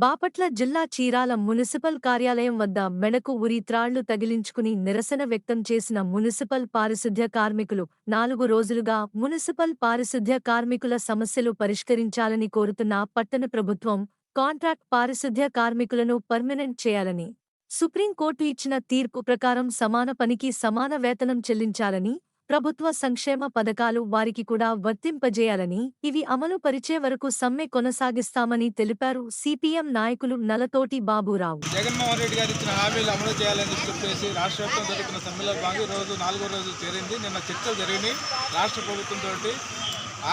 బాపట్ల జిల్లా చీరాల మున్సిపల్ కార్యాలయం వద్ద మెడకు ఉరి త్రాళ్లు తగిలించుకుని నిరసన వ్యక్తం చేసిన మున్సిపల్ పారిశుద్ధ్య కార్మికులు 4 రోజులుగా మున్సిపల్ పారిశుద్ధ్య కార్మికుల సమస్యలు పరిష్కరించాలని కోరుతున్న పట్టణ ప్రభుత్వం కాంట్రాక్ట్ పారిశుద్ధ్య కార్మికులను పర్మనెంట్ చేయాలని, సుప్రీంకోర్టు ఇచ్చిన తీర్పు ప్రకారం సమాన పనికి సమాన వేతనం చెల్లించాలని, ప్రభుత్వ సంక్షేమ పథకాలు వారికి కూడా వర్తింపజేయాలని, ఇవి అమలు పరిచే వరకు సమ్మె కొనసాగిస్తామని తెలిపారు. సిపిఎం నాయకులు నలతోటి బాబూరావు. జగన్మోహన్ రెడ్డి గారు ఇచ్చిన హామీలు అమలు చేయాలని చెప్పేసి రాష్ట్ర వ్యాప్తంగా జరుగుతున్న సమ్మెలో భాగంగా ఈరోజు 4వ రోజు చేరింది. నిన్న చర్చలు జరిగినాయి. రాష్ట్ర ప్రభుత్వంతో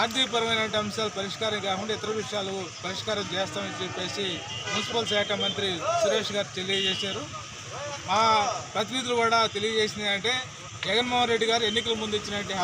ఆర్థికపరమైన అంశాలు పరిష్కారం కాకుండా ఇతర విషయాలు పరిష్కారం చేస్తామని చెప్పేసి మున్సిపల్ శాఖ మంత్రి సురేష్ గారు తెలియజేశారు. మా ప్రతినిధులు కూడా తెలియజేసినాయి అంటే జగన్మోహన్ రెడ్డి గారు ఎన్నికల ముందు ఇచ్చినటువంటి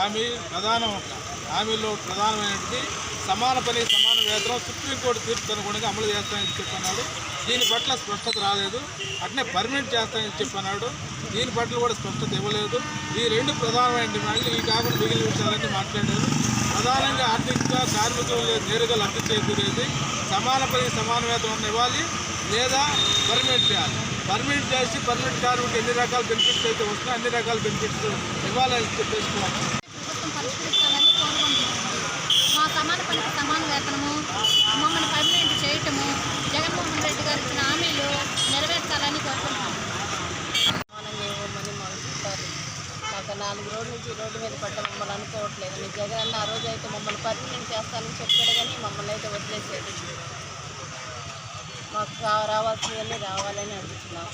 హామీలో ప్రధానమైనది సమాన పని సమాన వేతనం సుప్రీంకోర్టు తీర్పు అనుగుణంగా అమలు చేస్తామని చెప్పన్నాడు. దీని పట్ల స్పష్టత రాలేదు. అట్నే పర్మనెంట్ చేస్తామని చెప్పన్నాడు. దీని పట్ల కూడా స్పష్టత ఇవ్వలేదు. ఈ రెండు ప్రధానమైన డిమాండ్లు ఈ కాకుండా మిగిలిన విషయాలన్నీ మాట్లాడారు. ప్రధానంగా ఆర్థికంగా కార్మికులు నేరుగా లబ్ధి చేకూరేది సమాన పని సమాన వేతనం ఇవ్వాలి లేదా పర్మనెంట్ చేయాలి. పర్మనెంట్ చేసి పర్మనెంట్ కార్మికులకు ఎన్ని రకాల బెనిఫిట్స్ అయితే వస్తున్నాయో అన్ని రకాల బెనిఫిట్స్ ఇవ్వాలని చెప్పేసుకున్నాం. మా సమాన పనికి సమాన వేతనము మమ్మల్ని పర్మనెంట్ చేయటము జగన్మోహన్ రెడ్డి గారు ఇచ్చిన హామీలు నెరవేర్చాలని కోరుకుంటున్నాం. సమానంగా ఇవ్వమని మాకు చెప్పారు. మాకు 4 రోజుల నుంచి రోడ్డు మీద పడ్డ మమ్మల్ని అనుకోవట్లేదు. మీ జగన్ అన్న ఆ రోజు అయితే మమ్మల్ని పర్మనెంట్ చేస్తానని చెప్పాడు కానీ మమ్మల్ని అయితే వదిలేసేది. మాకు రావాల్సినవన్నీ రావాలని అడుగుతున్నాం.